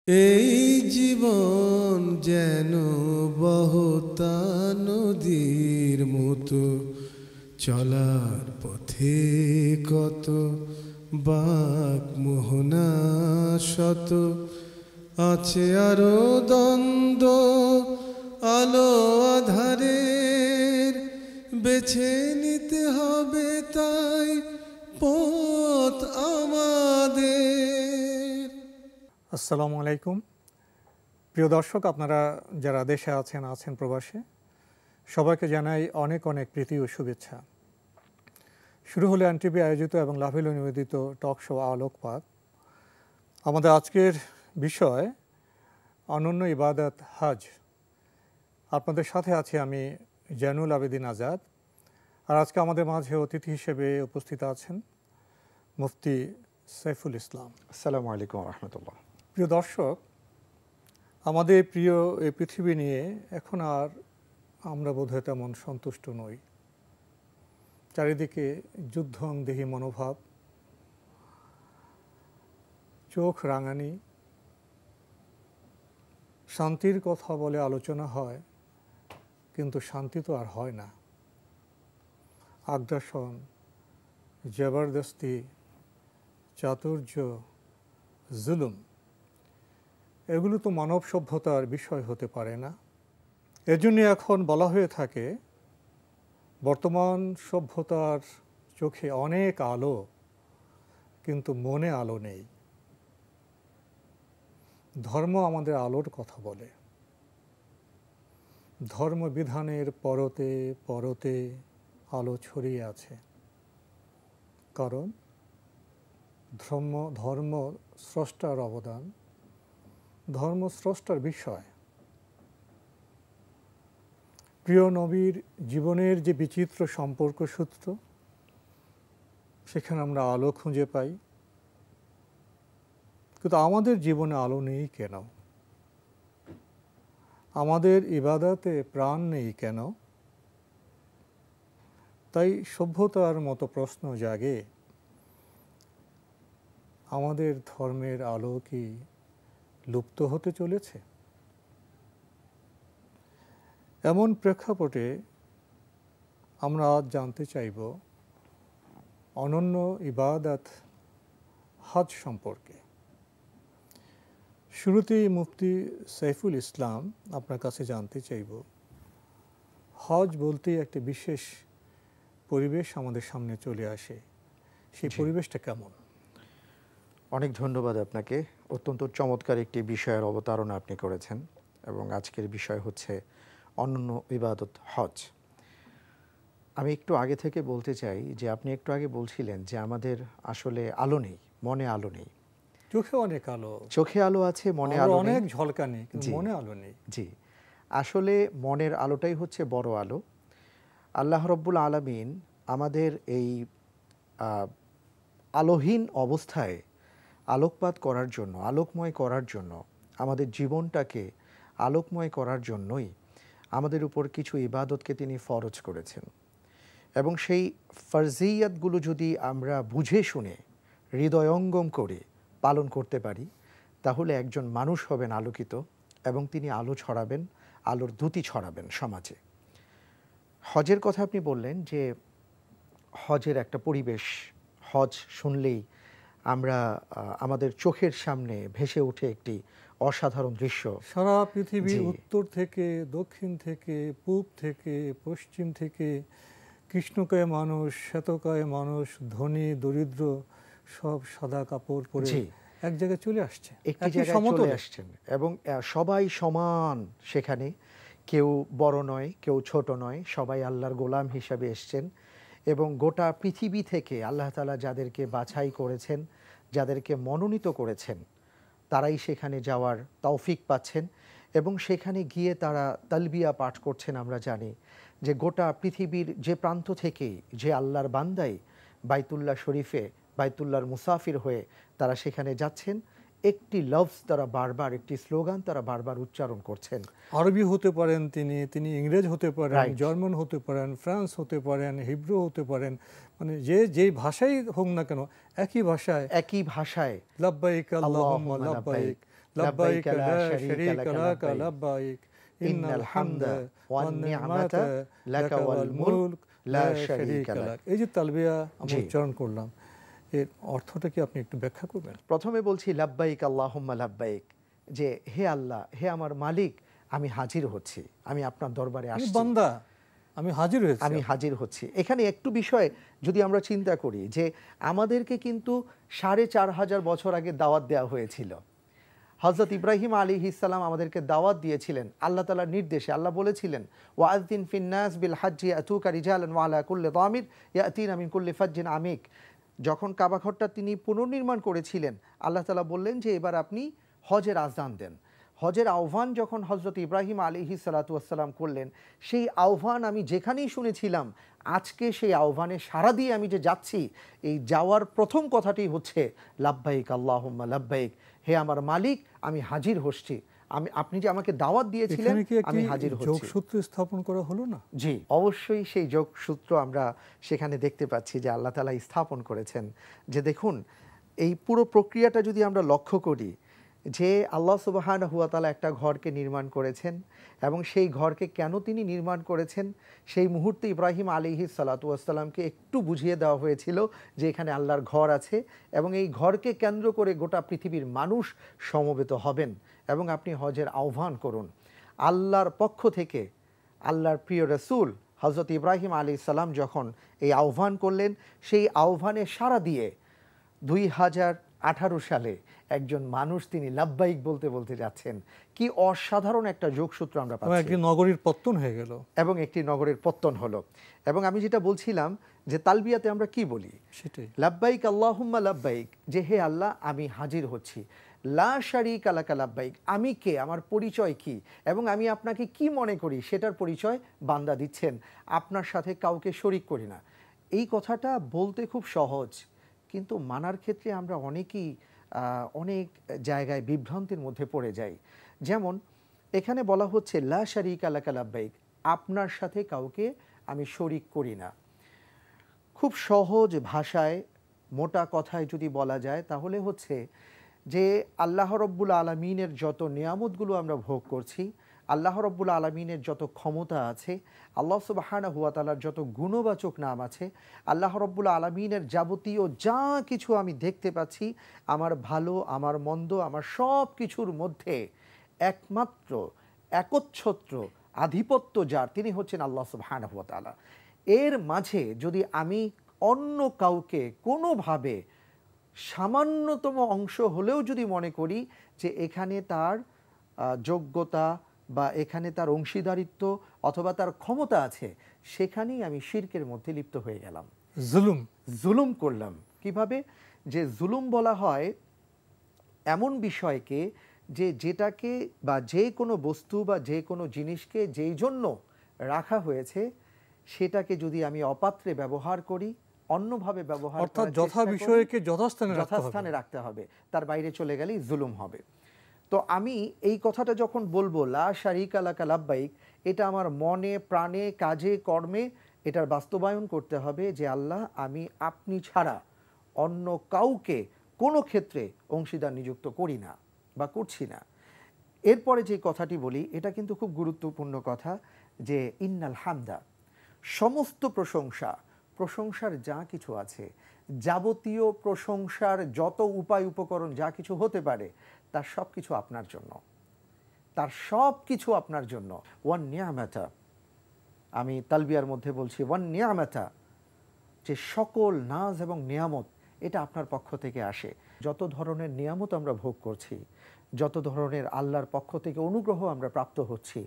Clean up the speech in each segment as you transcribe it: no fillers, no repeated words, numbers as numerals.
এই জীবন যেন বহতা নদীর মতো, চলার পথে কত বাক মোহনা শত, আছে আরো দ্বন্দ্ব আলো আধারের, বেছে নিতে হবে তাই পথ আমাদের। আসসালামু আলাইকুম প্রিয় দর্শক, আপনারা যারা দেশে আছেন প্রবাসে, সবাইকে জানাই অনেক অনেক প্রীতি ও শুভেচ্ছা। শুরু হলো এনটিভি আয়োজিত এবং লাভিল নিবেদিত টক শো আলোকপাত। আমাদের আজকের বিষয় অনন্য ইবাদত হজ। আপনাদের সাথে আছি আমি জয়নুল আবেদিন আজাদ। আর আজকে আমাদের মাঝে অতিথি হিসেবে উপস্থিত আছেন মুফতি সাইফুল ইসলাম। আসসালামু আলাইকুম রহমতুল্লাহ। প্রিয় দর্শক, আমাদের প্রিয় এই পৃথিবী নিয়ে এখন আর আমরা বোধহয় তেমন সন্তুষ্ট নই। চারিদিকে যুদ্ধংদেহী মনোভাব, চোখ রাঙানি, শান্তির কথা বলে আলোচনা হয়, কিন্তু শান্তি তো আর হয় না। আগ্রাসন, জবরদস্তি, চাতুর্য, জুলুম, এগুলো তো মানব সভ্যতার বিষয় হতে পারে না। এজন্য এখন বলা হয়ে থাকে বর্তমান সভ্যতার চোখে অনেক আলো, কিন্তু মনে আলো নেই। ধর্ম আমাদের আলোর কথা বলে। ধর্মবিধানের পরতে পরতে আলো ছড়িয়ে আছে, কারণ ধর্ম স্রষ্টার অবদান, ধর্ম স্রষ্টার বিষয়। প্রিয় নবীর জীবনের যে বিচিত্র সম্পর্ক সূত্র, সেখানে আমরা আলো খুঁজে পাই, কিন্তু আমাদের জীবনে আলো নেই কেন? আমাদের ইবাদতে প্রাণ নেই কেন? তাই সভ্যতার মতো প্রশ্ন জাগে, আমাদের ধর্মের আলো কি লুপ্ত হতে চলেছে? এমন প্রেক্ষাপটে আমরা আজ জানতে চাইব অনন্য ইবাদত হজ সম্পর্কে। শুরুতেই মুফতি সাইফুল ইসলাম, আপনার কাছে জানতে চাইব, হজ বলতেই একটি বিশেষ পরিবেশ আমাদের সামনে চলে আসে, সেই পরিবেশটা কেমন? অনেক ধন্যবাদ আপনাকে। অত্যন্ত চমৎকার একটি বিষয়ের অবতারণা আপনি করেছেন, এবং আজকের বিষয় হচ্ছে অনন্য ইবাদত হজ। আমি একটু আগে থেকে বলতে চাই যে আপনি একটু আগে বলছিলেন যে আমাদের আসলে আলো নেই, মনে আলো নেই। চোখে অনেক আলো, চোখে আলো আছে, মনে আলো নেই। অনেক ঝলকানি, কিন্তু মনে আলো নেই। জি, আসলে মনের আলোটাই হচ্ছে বড় আলো। আল্লাহ রব্বুল আলামিন আমাদের এই আলোহীন অবস্থায় আলোকপাত করার জন্য, আলোকময় করার জন্য, আমাদের জীবনটাকে আলোকময় করার জন্যই আমাদের উপর কিছু ইবাদতকে তিনি ফরজ করেছেন। এবং সেই ফরজিয়াতগুলো যদি আমরা বুঝে শুনে হৃদয়ঙ্গম করে পালন করতে পারি, তাহলে একজন মানুষ হবেন আলোকিত, এবং তিনি আলো ছড়াবেন, আলোর দ্যুতি ছড়াবেন সমাজে। হজের কথা আপনি বললেন যে হজের একটা পরিবেশ, হজ শুনলেই আমরা আমাদের চোখের সামনে ভেসে ওঠে একটি অসাধারণ দৃশ্য। সারা পৃথিবী, উত্তর থেকে দক্ষিণ থেকে পূব থেকে পশ্চিম থেকে, কৃষ্ণকায় মানুষ, শ্বেতকায় মানুষ, ধনী দরিদ্র সব সাদা কাপড় পরে এক জায়গায় চলে আসছে, একটি জায়গায় চলে আসছেন, এবং সবাই সমান সেখানে। কেউ বড় নয়, কেউ ছোট নয়, সবাই আল্লাহর গোলাম হিসাবে এসছেন। এবং গোটা পৃথিবী থেকে আল্লাহ তাআলা যাদেরকে বাছাই করেছেন, যাদেরকে মনোনীত করেছেন, তারাই সেখানে যাওয়ার তৌফিক পাচ্ছেন। এবং সেখানে গিয়ে তারা তালবিয়া পাঠ করছেন। আমরা জানি যে গোটা পৃথিবীর যে প্রান্ত থেকেই যে আল্লাহর বান্দাই বাইতুল্লাহ শরীফে, বাইতুল্লাহর মুসাফির হয়ে তারা সেখানে যাচ্ছেন, একটি লফজ তারা বারবার, একটি স্লোগান তারা বারবার উচ্চারণ করছেন। আরবি হতে পারেন তিনি ইংরেজ হতে পারেন, জার্মান হতে পারেন, ফ্রান্স হতে পারেন, হিব্রু হতে পারেন, মানে যেই ভাষাই হোক না কেন একই ভাষায় লাব্বাইক আল্লাহুম্মা লাব্বাইক, লাব্বাইক লা শারীকা লাক লাব্বাইক ইন্নাল হামদা ওয়ান নি'মাতা লাকা ওয়াল মুলক লা শারীকা লাক। এই যে তালবিয়া আমরা উচ্চারণ করলাম, এর অর্থটা কি আপনি একটু ব্যাখ্যা করবেন? প্রথমে বলছি লাব্বাইক আল্লাহুম্মা লাব্বাইক, যে হে আল্লাহ, হে আমার মালিক, আমি হাজির হচ্ছি, আমি আপনার দরবারে আসছি, বান্দা আমি হাজির হয়েছি, আমি হাজির হচ্ছি। এখানে একটু বিষয় যদি আমরা চিন্তা করি, যে আমাদেরকে কিন্তু ৪৫০০ বছর আগে দাওয়াত দেওয়া হয়েছিল। হযরত ইব্রাহিম আলাইহিস সালাম আমাদেরকে দাওয়াত দিয়েছিলেন আল্লাহ তাআলার নির্দেশে। আল্লাহ বলেছিলেন ওয়াআযিন ফিন্নাস বিল হাজ্জি আতুকা রিজালান ওয়া আলা কুল্লি দামির ইয়াতিনা মিন কুল্লি ফাজ্জিন আমিক। যখন কাবা ঘরটা তিনি পুনর্নির্মাণ করেছিলেন, আল্লাহ তাআলা বললেন যে এবার আপনি হজের আযান দেন। হজের আহ্বান যখন হযরত ইব্রাহিম আলাইহিস সালাতু ওয়াস সালাম করলেন, সেই আহ্বান আমি যেখানেই শুনেছিলাম, আজকে সেই আহ্বানে সাড়া দিয়ে আমি যে যাচ্ছি, এই যাওয়ার প্রথম কথাটি হচ্ছে লাব্বাইক আল্লাহুম্মা লাব্বাইক, হে আমার মালিক, আমি হাজির হচ্ছি, আপনি যে আমাকে দাওয়াত দিয়েছিলেন আমি হাজির হচ্ছি। যোগসূত্র স্থাপন করা হলো না? জি, অবশ্যই সেই যোগসূত্র আমরা সেখানে দেখতে পাচ্ছি যে আল্লাহ তাআলা স্থাপন করেছেন। যে দেখুন, এই পুরো প্রক্রিয়াটা যদি আমরা লক্ষ্য করি, যে আল্লাহ সুবহানাহু ওয়া তাআলা একটা ঘরকে নির্মাণ করেছেন, এবং সেই ঘরকে কেন তিনি নির্মাণ করেছেন, সেই মুহূর্তে ইব্রাহিম আলাইহিস সালাতু ওয়াস সালামকে একটু বুঝিয়ে দেওয়া হয়েছিল যে এখানে আল্লাহর ঘর আছে, এবং এই ঘরকে কেন্দ্র করে গোটা পৃথিবীর মানুষ সমবেত হবেন, এবং আপনি হজের আহ্বান করুন। আল্লাহর পক্ষ থেকে আল্লাহর প্রিয় রাসূল হযরত ইব্রাহিম আলাইহিস সালাম যখন এই আহ্বান করলেন, সেই আহ্বানে সাড়া দিয়ে 2018 সালে একজন মানুষ তিনি লাব্বাইক বলতে বলতে যাচ্ছেন। কি অসাধারণ একটা যোগসূত্র আমরা পাচ্ছি। একটি নগরীর পত্তন হয়ে গেল, এবং একটি নগরের পত্তন হলো। এবং আমি যেটা বলছিলাম যে তালবিয়াতে আমরা কি বলি, সেটাই লাব্বাইক আল্লাহুম্মা লাব্বাইক, যে হে আল্লাহ আমি হাজির হচ্ছি, লা শারীকা লাকা লাব্বাইক, আমি কে, আমার পরিচয় কি, এবং আমি আপনাকে কি মনে করি সেটার পরিচয় বান্দা দিচ্ছেন, আপনার সাথে কাউকে শরীক করি না। এই কথাটা বলতে খুব সহজ, কিন্তু মানার ক্ষেত্রে আমরা অনেকেই অনেক জায়গায় বিভ্রান্তির মধ্যে পড়ে যাই। যেমন এখানে বলা হচ্ছে লা শারীকা লাকা লাব্বাইক, আপনার সাথে কাউকে আমি শরীক করি না। খুব সহজ ভাষায়, মোটা কথায় যদি বলা যায়, তাহলে হচ্ছে যে আল্লাহ রব্বুল আলামিনের যত নিয়ামতগুলো আমরা ভোগ করছি, আল্লাহ রব্বুল আলামিনের যত ক্ষমতা আছে, আল্লাহ সুবহানাহু ওয়া তাআলার যত গুণবাচক নাম আছে, আল্লাহ রব্বুল আলামিনের যাবতীয় যা কিছু আমি দেখতে পাচ্ছি, আমার ভালো আমার মন্দ, আমার সব কিছুর মধ্যে একমাত্র একচ্ছত্র আধিপত্য যার, তিনি হচ্ছেন আল্লাহ সুবহানাহু ওয়া তাআলা। এর মাঝে যদি আমি অন্য কাউকে কোনোভাবে সামান্যতম অংশ হলেও যদি মনে করি যে এখানে তার যোগ্যতা বা এখানে তার অংশীদারিত্ব অথবা তার ক্ষমতা আছে, সেখানেই আমি শিরকের মধ্যে লিপ্ত হয়ে গেলাম, জুলুম করলাম। কিভাবে? যে জুলুম বলা হয় এমন বিষয়কে যে যেটাকে বা যে কোনো বস্তু বা যে কোনো জিনিসকে যেই জন্য রাখা হয়েছে, সেটাকে যদি আমি অপাত্রে ব্যবহার করি, অন্যভাবে ব্যবহার, অর্থাৎ যথা বিষয়কে যথাস্থানে রাখতে হবে, তার বাইরে চলে গেলেই জুলুম হবে। তো আমি এই কথাটা যখন বলবো লা শারীকা লাকা লাব্বাইক, এটা আমার মনে প্রাণে কাজে কর্মে এটার বাস্তবায়ন করতে হবে যে আল্লাহ, আমি আপনি ছাড়া অন্য কাউকে কোনো ক্ষেত্রে অংশীদার নিযুক্ত করি না বা করছি না। এরপরে যে কথাটি বলি, এটা কিন্তু খুব গুরুত্বপূর্ণ কথা, যে ইন্নাল হামদা, সমস্ত প্রশংসার যা কিছু আছে, যাবতীয় প্রশংসার যত উপায় উপকরণ যা কিছু হতে পারে, তার সব কিছু আপনার জন্য, তার সব কিছু আপনার জন্য। ওয়ান নিয়ামাতা, আমি তালবিয়ার মধ্যে বলছি ওয়ান নিয়ামাতা, যে সকল নাজ এবং নিয়ামত এটা আপনার পক্ষ থেকে আসে। যত ধরনের নিয়ামত আমরা ভোগ করছি, যত ধরনের আল্লাহর পক্ষ থেকে অনুগ্রহ আমরা প্রাপ্ত হচ্ছি,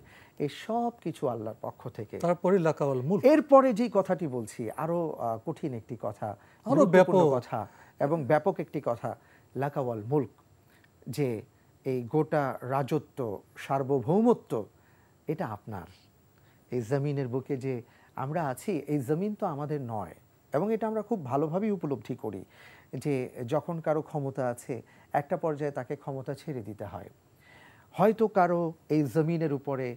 এই সব কিছু আল্লাহর পক্ষ থেকে। তারপরে লাকাওয়াল মুলক, এরপরে যে কথাটি বলছি আরো কঠিন একটি কথা, আরো ব্যাপক কথা এবং ব্যাপক একটি কথা, লাকাওয়াল মুলক, যে এই গোটা রাজত্ব সার্বভৌমত্ব এটা আপনার। এই জমিনের বুকে যে আমরা আছি, এই জমিন তো আমাদের নয়, এবং এটা আমরা খুব ভালোভাবেই উপলব্ধি করি যে যখন কারো ক্ষমতা আছে, একটা পর্যায়ে তাকে ক্ষমতা ছেড়ে দিতে হয়। হয়তো কারো এই জমিনের উপরে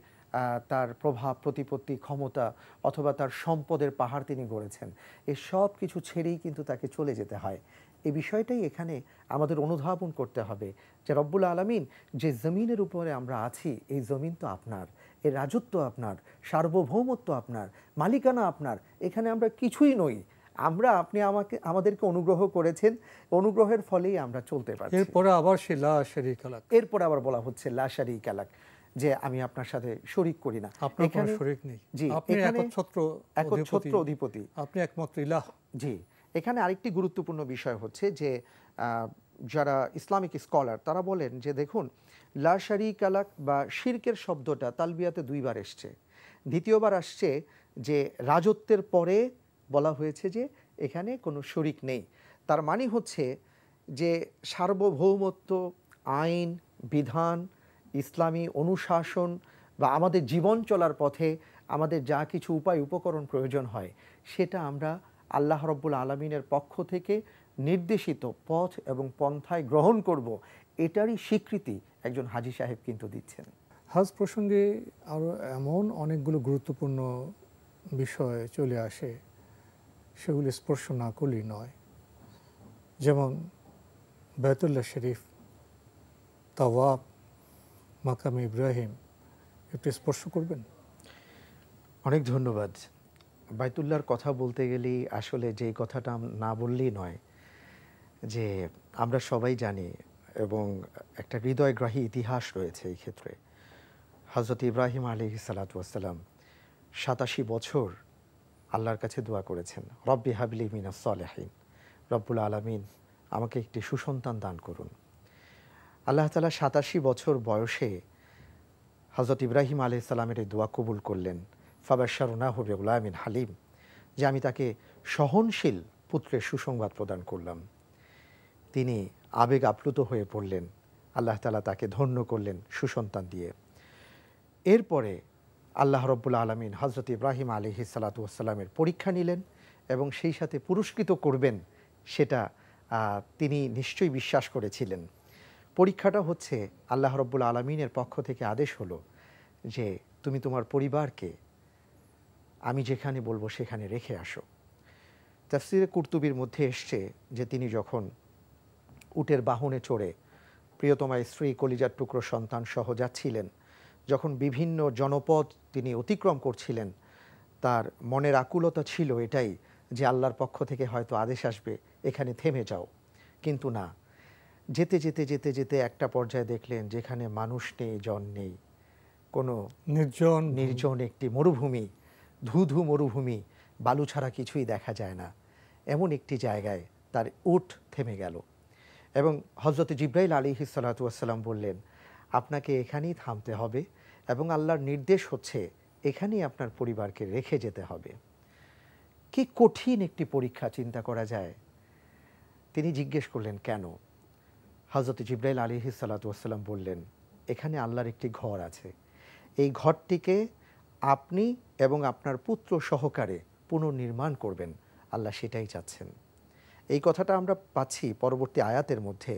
তার প্রভাব প্রতিপত্তি ক্ষমতা অথবা তার সম্পদের পাহাড় তিনি গড়েছেন, এই সব কিছু ছেড়েই কিন্তু তাকে চলে যেতে হয়। এই বিষয়টাই এখানে আমাদের অনুধাবন করতে হবে যে রব্বুল আলামিন যে জমিনের উপরে আমরা আছি, এই জমিন তো আপনার, এই রাজত্ব আপনার, সার্বভৌমত্ব আপনার, মালিকানা আপনার, এখানে আমরা কিছুই নই। আপনি আমাদেরকে অনুগ্রহ করেছেন, অনুগ্রহের ফলেই আমরা চলতে পারছি। এরপরে আবার সে লা শারীকা লাক, এরপর আবার বলা হচ্ছে লা শারীকা লাক, যে আমি আপনার সাথে শরীক করি না, আপনার কোনো শরীক নেই, জি, আপনি একচ্ছত্র অধিপতি, আপনি একমাত্র ইলাহ। জি। এখানে আরেকটি গুরুত্বপূর্ণ বিষয় হচ্ছে যে যারা ইসলামিক স্কলার তারা বলেন যে দেখুন, লা শারীকা লাক বা শিরকের শব্দটা তালবিয়াতে 2 বার এসছে। দ্বিতীয়বার আসছে যে রাজত্বের পরে বলা হয়েছে যে এখানে কোনো শরিক নেই। তার মানে হচ্ছে যে সার্বভৌমত্ব, আইন, বিধান, ইসলামী অনুশাসন বা আমাদের জীবন চলার পথে আমাদের যা কিছু উপায় উপকরণ প্রয়োজন হয়, সেটা আমরা আল্লাহ রাব্বুল আলামিনের পক্ষ থেকে নির্দেশিত পথ এবং পন্থায় গ্রহণ করব, এটারই স্বীকৃতি একজন হাজী সাহেব কিন্তু দিচ্ছেন। হজ প্রসঙ্গে আরও এমন অনেকগুলো গুরুত্বপূর্ণ বিষয় চলে আসে, সেগুলি স্পর্শ না করলেই নয়। যেমন বাইতুল্লাহ শরীফ, তাওয়াফ, মাকাম ইব্রাহিম, একটু স্পর্শ করবেন? অনেক ধন্যবাদ। বাইতুল্লাহর কথা বলতে গেলেই আসলে যে কথাটা না বললেই নয়, যে আমরা সবাই জানি এবং একটা হৃদয়গ্রাহী ইতিহাস রয়েছে এই ক্ষেত্রে। হযরত ইব্রাহিম আলাইহিস সালাতু ওয়াস সালাম ৮৭ বছর আল্লাহর কাছে দোয়া করেছেন, রব্বি হাবলি মিনাস সলিহিন, রব্বুল আলামিন আমাকে একটি সুসন্তান দান করুন। আল্লাহ তাআলা ৮৭ বছর বয়সে হযরত ইব্রাহিম আলাইহিস সালামের এই দোয়া কবুল করলেন। ফাবাশশারনাহু বিগুলামিন হালিম, যে আমি তাকে সহনশীল পুত্রের সুসংবাদ প্রদান করলাম। তিনি আবেগ আপ্লুত হয়ে পড়লেন, আল্লাহ তাআলা তাকে ধন্য করলেন সুসন্তান দিয়ে। এরপরে আল্লাহ রব্বুল আলামিন হযরত ইব্রাহিম আলাইহিস সালাতু ওয়াস সালামের পরীক্ষা নিলেন এবং সেই সাথে পুরস্কৃত করবেন সেটা তিনি নিশ্চয়ই বিশ্বাস করেছিলেন। পরীক্ষাটা হচ্ছে আল্লাহ রব্বুল আলামিনের পক্ষ থেকে আদেশ হলো যে তুমি তোমার পরিবারকে আমি যেখানে বলবো সেখানে রেখে আসো। তাফসিরে কুরতুবির মধ্যে এসছে যে তিনি যখন উটের বাহনে চড়ে প্রিয়তমা স্ত্রী, কলিজার টুকরো সন্তান সহ যাচ্ছিলেন, যখন বিভিন্ন জনপদ তিনি অতিক্রম করছিলেন, তার মনের আকুলতা ছিল এটাই যে আল্লাহর পক্ষ থেকে হয়তো আদেশ আসবে এখানে থেমে যাও, কিন্তু না, যেতে যেতে যেতে যেতে একটা পর্যায়ে দেখলেন যেখানে মানুষ নেই, জন নেই, কোনো নির্জন একটি মরুভূমি, ধুধু মরুভূমি, বালু ছাড়া কিছুই দেখা যায় না, এমন একটি জায়গায় তার উট থেমে গেল এবং হযরত জিবরাইল আলাইহিস সালাতু ওয়াস সালাম বললেন, আপনাকে এখানেই থামতে হবে এবং আল্লাহর নির্দেশ হচ্ছে এখানেই আপনার পরিবারকে রেখে যেতে হবে। কি কঠিন একটি পরীক্ষা, চিন্তা করা যায়। তিনি জিজ্ঞেস করলেন কেন? হযরত জিবরাইল আলাইহিস সালাতু ওয়াস সালাম বললেন, এখানে আল্লাহর একটি ঘর আছে, এই ঘরটিকে আপনি এবং আপনার পুত্র সহকারে পুনর্নির্মাণ করবেন, আল্লাহ সেটাই চাচ্ছেন। এই কথাটা আমরা পাচ্ছি পরবর্তী আয়াতের মধ্যে,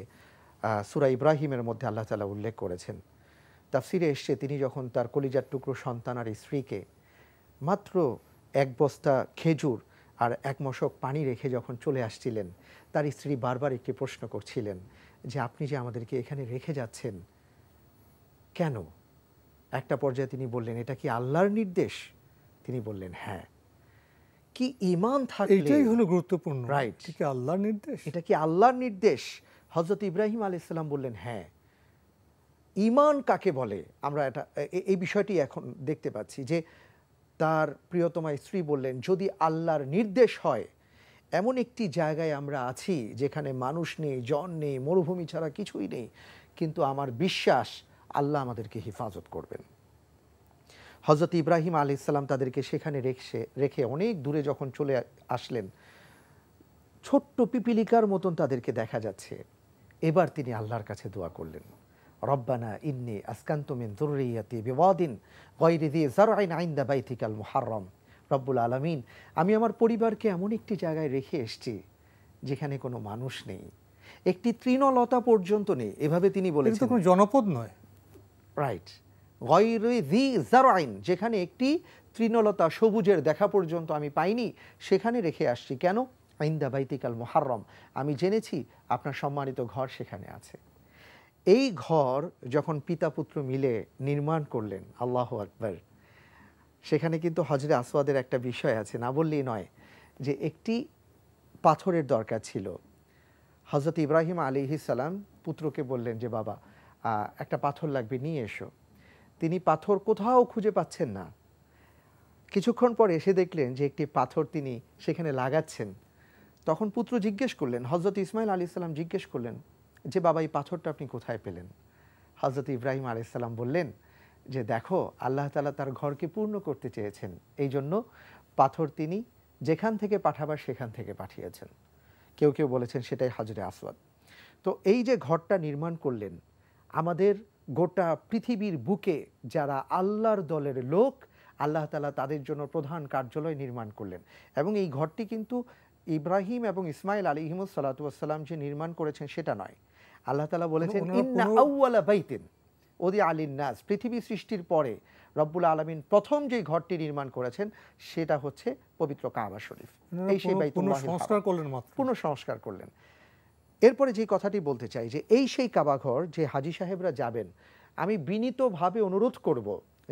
সূরা ইব্রাহিমের মধ্যে আল্লাহ তাআলা উল্লেখ করেছেন। তাফসিরে এসছে তিনি যখন তার কলিজার টুকরো সন্তান আর স্ত্রীকে মাত্র 1 বস্তা খেজুর আর 1 মশক পানি রেখে যখন চলে আসছিলেন, তার স্ত্রী বারবার একটি প্রশ্ন করছিলেন যে আপনি যে আমাদেরকে এখানে রেখে যাচ্ছেন কেন? একটা পর্যায়ে তিনি বললেন, এটা কি আল্লাহর নির্দেশ? তিনি বললেন হ্যাঁ। কি ঈমান থাকলে, এটাই হলো গুরুত্বপূর্ণ, রাইট, এটা কি আল্লাহর নির্দেশ? এটা কি আল্লাহর নির্দেশ? হযরত ইব্রাহিম আলাইহিস সালাম বললেন হ্যাঁ। ঈমান কাকে বলে আমরা এটা এই বিষয়টি এখন দেখতে পাচ্ছি যে তার প্রিয়তমা স্ত্রী বললেন, যদি আল্লাহর নির্দেশ হয়, এমন একটি জায়গায় আমরা আছি যেখানে মানুষ নেই, জন নেই, মরুভূমি ছাড়া কিছুই নেই, কিন্তু আমার বিশ্বাস আল্লাহ আমাদেরকে হেফাজত করবেন। হযরত ইব্রাহিম আলাইহিস সালাম তাদেরকে সেখানে রেখে অনেক দূরে যখন চলে আসলেন, ছোট্ট পিপিলিকার মতন তাদেরকে দেখা যাচ্ছে। এবার তিনি আল্লাহর কাছে দোয়া করলেন, রব্বানা ইন্নী আসকানতু মিন যুররিয়াতি বিওয়াদিন গায়রি যি যারইন ইনদা বাইতিকাল মুহাররম। রব্বুল আলামিন, আমি আমার পরিবারকে এমন একটি জায়গায় রেখে এসেছি যেখানে কোনো মানুষ নেই, একটি তৃণলতা পর্যন্ত নেই, এভাবে তিনি বলেছেন। এটা কোনো জনপদ নয়, রাইট, গায়রি যি যারইন, যেখানে একটি তৃণলতা সবুজের দেখা পর্যন্ত আমি পাইনি, সেখানে রেখে আসছি। কেন? ইনদা বাইতিকাল মুহাররম, আমি জেনেছি আপনার সম্মানিত ঘর সেখানে আছে। এই ঘর যখন পিতা পুত্র মিলে নির্মাণ করলেন, আল্লাহু আকবার, সেখানে কিন্তু হজরে আসওয়াদের একটা বিষয় আছে, না বললেই নয়, যে একটি পাথরের দরকার ছিল। হজরত ইব্রাহিম আলাইহিস সালাম পুত্রকে বললেন যে বাবা একটা পাথর লাগবে, নিয়ে এসো। তিনি পাথর কোথাও খুঁজে পাচ্ছেন না। কিছুক্ষণ পর এসে দেখলেন যে একটি পাথর তিনি সেখানে লাগাচ্ছেন। তখন পুত্র জিজ্ঞেস করলেন, হজরত ইসমাইল আলাইহিস সালাম জিজ্ঞেস করলেন যে বাবা এই পাথরটা আপনি কোথায় পেলেন? হজরত ইব্রাহিম আলাইহিস সালাম বললেন যে দেখো, আল্লাহ তাআলা তার ঘরকে পূর্ণ করতে চেয়েছেন, এই জন্য পাথর তিনি যেখান থেকে পাঠাবার সেখান থেকে পাঠিয়েছেন। কেউ কেউ বলেছেন সেটাই হাজরে আসওয়াদ। তো এই যে ঘরটা নির্মাণ করলেন, আমাদের গোটা পৃথিবীর বুকে যারা আল্লাহর দলের লোক, আল্লাহ তাআলা তাদের জন্য প্রধান কার্যালয় নির্মাণ করলেন। এবং এই ঘরটি কিন্তু ইব্রাহিম এবং ইসমাইল আলাইহিমুস সালাতু ওয়াস সালাম যে নির্মাণ করেছেন সেটা নয়। আল্লাহ তাআলা বলেছেন ইন্না আউওয়ালা বাইতিন উদিআ লিন-নাস, পৃথিবী সৃষ্টির পরে রব্বুল আলামিন প্রথম যে ঘরটি নির্মাণ করেছেন সেটা হচ্ছে পবিত্র কাবা শরীফ। এই সেই বাইতুল্লাহিল হারাম পুনঃসংস্কার করলেন। এরপরে যে কথাটি বলতে চাই যে এই সেই কাবা ঘর যে হাজী সাহেবরা যাবেন, আমি বিনীতভাবে অনুরোধ করব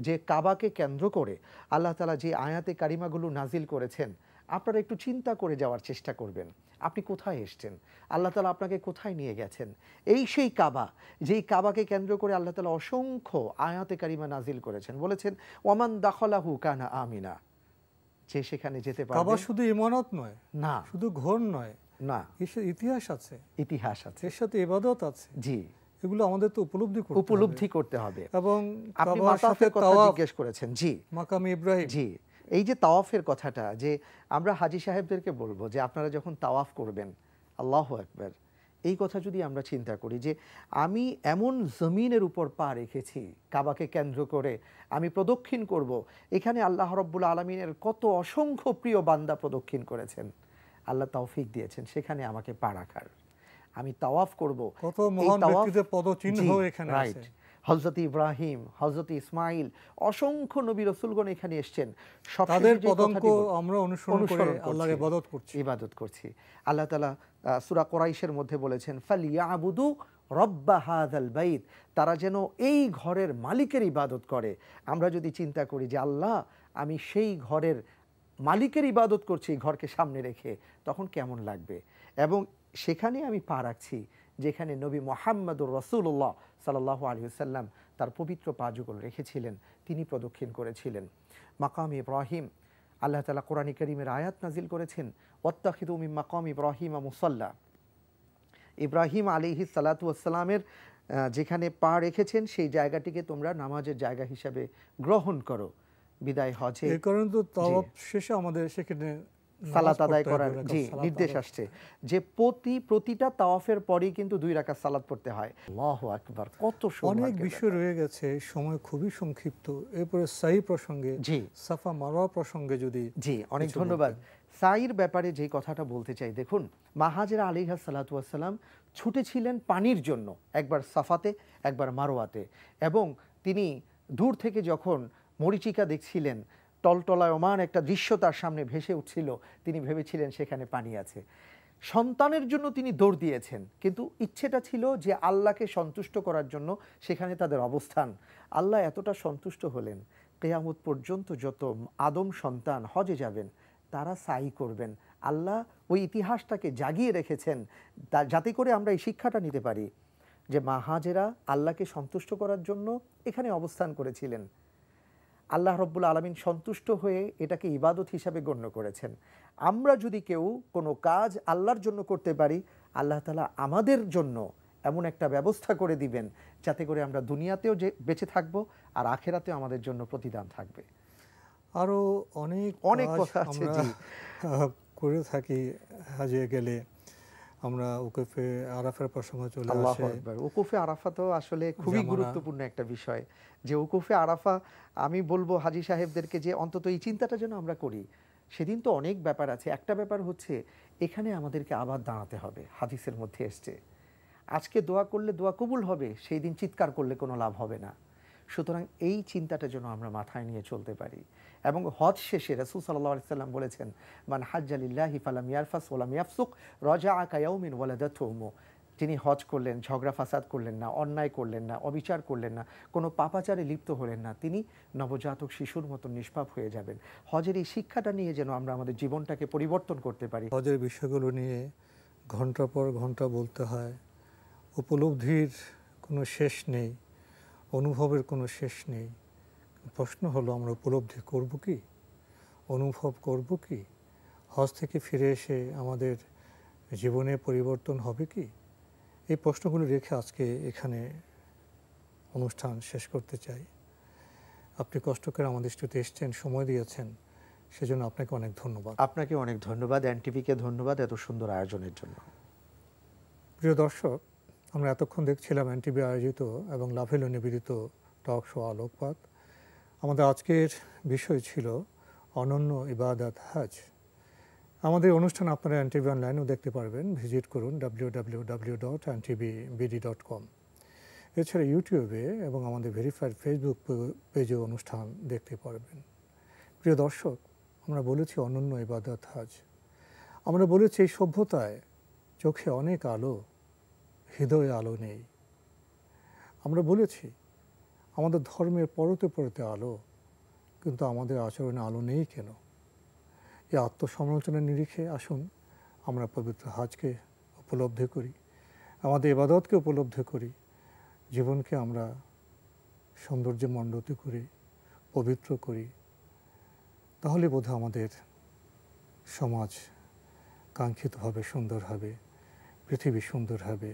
যে কাবাকে কেন্দ্র করে আল্লাহ তাআলা যে আয়াতে কারিমাগুলো নাজিল করেছেন, আপনারা একটু চিন্তা করে যাওয়ার চেষ্টা করবেন। আপনি কোথায় এসেছেন, আল্লাহ তাআলা আপনাকে কোথায় নিয়ে গেছেন। এই সেই কাবা, যেই কাবাকে কেন্দ্র করে আল্লাহ তাআলা অসংখ্য আয়াতে কারিমা নাজিল করেছেন। বলেছেন ওয়ামান দাখালাহু কানা আমিনা, যে সেখানে যেতে পারবে। কাবা শুধু ইমানত নয়, না শুধু ঘর নয়, না, এর ইতিহাস আছে, ইতিহাস আছে, এর সাথে ইবাদত আছে। জি, এগুলো আমাদের তো উপলব্ধি করতে হবে। এবং আপনি কাবার সাথে মাতাফের কথা তাওয়াফ, জিজ্ঞেস করেছেন, জি মাকাম ইব্রাহিম, জি, এই যে তাওয়াফের কথাটা, যে আমরা হাজী সাহেবদেরকে বলবো যে আপনারা যখন তাওয়াফ করবেন, আল্লাহু আকবার, এই কথা যদি আমরা চিন্তা করি যে আমি এমন জমিনের উপর পা রেখেছি কাবাকে কেন্দ্র করে, আমি প্রদক্ষিণ করব, এখানে আল্লাহ রাব্বুল আলামিনের কত অসংখ্য প্রিয় বান্দা প্রদক্ষিণ করেছেন, আল্লাহ তৌফিক দিয়েছেন সেখানে আমাকে পা রাখার, আমি তাওয়াফ করব। কত মহান ব্যক্তিদের পদচিহ্ন এখানে আছে। হযরত ইব্রাহিম, হযরত ইসমাইল, অসংখ্য নবী রাসূলগণ এখানে এসেছেন, তাদের পদঙ্ক আমরা অনুসরণ করে আল্লাহর ইবাদত করছি। আল্লাহ তাআলা সূরা কুরাইশের মধ্যে বলেছেন ফালিয়াবুদু রব্বা হাযাল বাইত, তারা যেন এই ঘরের মালিকের ইবাদত করে। আমরা যদি চিন্তা করি যে আল্লাহ আমি সেই ঘরের মালিকের ইবাদত করছি এই ঘরকে সামনে রেখে, তখন কেমন লাগবে। এবং সেখানে আমি পা রাখছি যেখানে নবী মুহাম্মদুর রাসূলুল্লাহ সাল্লাল্লাহু আলাইহি ওয়াসাল্লাম তার পবিত্র পা যুগল রেখেছিলেন, তিনি প্রদক্ষিণ করেছিলেন। মাকাম ইব্রাহিম, আল্লাহ তাআলা কোরআনে কারীমের আয়াত নাজিল করেছেন ওয়াত্তাখিযু মিন মাকাম ইব্রাহিম মুসাল্লা, ইব্রাহিম আলাইহিস সালাতু ওয়াস সালামের যেখানে পা রেখেছেন সেই জায়গাটিকে তোমরা নামাজের জায়গা হিসাবে গ্রহণ করো। বিদায় হজে এই কারণে তো তাওয়াফ শেষে আমাদের সেখানে সালাত আদায় করার জি নির্দেশ আসছে, যে প্রতিটা তাওয়াফের পরেই কিন্তু 2 রাকাত সালাত পড়তে হয়। আল্লাহু আকবার, কত অনেক বিষয় রয়ে গেছে, সময় খুবই সংক্ষিপ্ত। এরপরে সাই প্রসঙ্গে, জি সাফা মারওয়া প্রসঙ্গে যদি জি অনেক ধন্যবাদ। সাইর ব্যাপারে যে কথাটা বলতে চাই, দেখুন মা হাজেরা আলাইহা সালাতু ওয়াস সালাম ছুটেছিলেন পানির জন্য, একবার সাফাতে একবার মারওয়াতে, এবং তিনি দূর থেকে যখন মরীচিকা দেখছিলেন, টলটলায়মান একটা দৃশ্য তার সামনে ভেসে উঠছিল, তিনি ভেবেছিলেন সেখানে পানি আছে। সন্তানের জন্য তিনি দৌড় দিয়েছেন, কিন্তু ইচ্ছেটা ছিল যে আল্লাহকে সন্তুষ্ট করার জন্য সেখানে তাদের অবস্থান। আল্লাহ এতটা সন্তুষ্ট হলেন, কিয়ামত পর্যন্ত যত আদম সন্তান হজে যাবেন তারা সাই করবেন। আল্লাহ ওই ইতিহাসটাকে জাগিয়ে রেখেছেন যাতে করে আমরা এই শিক্ষাটা নিতে পারি যে মা হাজেরা আল্লাহকে সন্তুষ্ট করার জন্য এখানে অবস্থান করেছিলেন। আল্লাহ রব্বুল আলামিন সন্তুষ্ট হয়ে এটাকে ইবাদত হিসাবে গণ্য করেছেন। আমরা যদি কেউ কোনো কাজ আল্লাহর জন্য করতে পারি, আল্লাহ তাআলা আমাদের জন্য এমন একটা ব্যবস্থা করে দিবেন যাতে করে আমরা দুনিয়াতেও যে বেঁচে থাকবো আর আখেরাতেও আমাদের জন্য প্রতিদান থাকবে। আরও অনেক কথা আছে জি করে থাকি হাজে গেলে। আমরা উকুফে আরাফার প্রসঙ্গ চলে আসে। আল্লাহু আকবার, উকুফে আরাফা তো আসলে খুবই গুরুত্বপূর্ণ একটা বিষয়। যে উকুফে আরাফা, আমি বলবো হাজী সাহেবদেরকে যে অন্তত এই চিন্তাটা যেন আমরা করি। সেদিন তো অনেক ব্যাপার আছে, একটা ব্যাপার হচ্ছে এখানে আমাদেরকে আবার দাঁড়াতে হবে। হাদিসের মধ্যে এসছে আজকে দোয়া করলে দোয়া কবুল হবে, সেই দিন চিৎকার করলে কোনো লাভ হবে না। সুতরাং এই চিন্তাটা যেন আমরা মাথায় নিয়ে চলতে পারি। এবং হজ শেষে রাসূল সাল্লাল্লাহু আলাইহি সাল্লাম বলেছেন, মান হাজ্জা লিল্লাহি ফালাম ইয়ারফাস ওয়ালাম ইয়াফসুক রাজাআ কায়াউমিন ওয়ালাদাতহু উম্মুহু। তিনি হজ করলেন, ঝগড়া ফাসাদ করলেন না, অন্যায় করলেন না, অবিচার করলেন না, কোনো পাপাচারে লিপ্ত হলেন না, তিনি নবজাতক শিশুর মতো নিষ্পাপ হয়ে যাবেন। হজের এই শিক্ষাটা নিয়ে যেন আমরা আমাদের জীবনটাকে পরিবর্তন করতে পারি। হজের বিষয়গুলো নিয়ে ঘন্টা পর ঘন্টা বলতে হয়, উপলব্ধির কোনো শেষ নেই, অনুভবের কোনো শেষ নেই। প্রশ্ন হলো আমরা উপলব্ধি করব কি, অনুভব করব কি, হজ থেকে ফিরে এসে আমাদের জীবনে পরিবর্তন হবে কি? এই প্রশ্নগুলো রেখে আজকে এখানে অনুষ্ঠান শেষ করতে চাই। আপনি কষ্ট করে আমাদের স্টুডিওতে এসেছেন, সময় দিয়েছেন, সেজন্য আপনাকে অনেক ধন্যবাদ। আপনাকে অনেক ধন্যবাদ, এনটিভিকে ধন্যবাদ এত সুন্দর আয়োজনের জন্য। প্রিয় দর্শক, আমরা এতক্ষণ দেখছিলাম এনটিভি আয়োজিত এবং লাভেলো নিবেদিত টক শো আলোকপাত। আমাদের আজকের বিষয় ছিল অনন্য ইবাদত হজ। আমাদের অনুষ্ঠান আপনারা এনটিভি অনলাইনেও দেখতে পারবেন, ভিজিট করুন www.ntvbd.com। এছাড়া ইউটিউবে এবং আমাদের ভেরিফাইড ফেসবুক পেজে অনুষ্ঠান দেখতে পারবেন। প্রিয় দর্শক, আমরা বলেছি অনন্য ইবাদত হজ। আমরা বলেছি এই সভ্যতায় চোখে অনেক আলো, হৃদয়ে আলো নেই। আমরা বলেছি আমাদের ধর্মের পরতে পরতে আলো, কিন্তু আমাদের আচরণে আলো নেই কেন? এই আত্মসমালোচনার নিরিখে আসুন আমরা পবিত্র হজকে উপলব্ধি করি, আমাদের ইবাদতকে উপলব্ধি করি, জীবনকে আমরা সৌন্দর্যমণ্ডিত করি, পবিত্র করি। তাহলে বোধহয় আমাদের সমাজ কাঙ্ক্ষিতভাবে সুন্দর হবে, পৃথিবী সুন্দর হবে।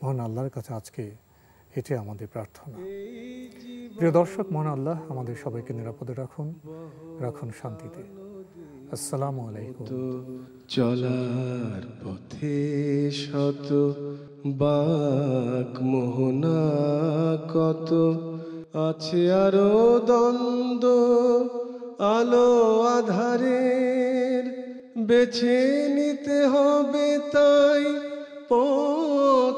মহান আল্লাহর কাছে আজকে এটাই আমাদের প্রার্থনা। প্রিয় দর্শক, মহান আল্লাহ আমাদের সবাইকে নিরাপদে রাখুন, রাখুন শান্তিতে। আসসালামু আলাইকুম। চলার পথে শত বাক মোহনা কত আছে আরো দ্বন্দ্ব, আলো আধারের বেছে নিতে হবে তাই পথ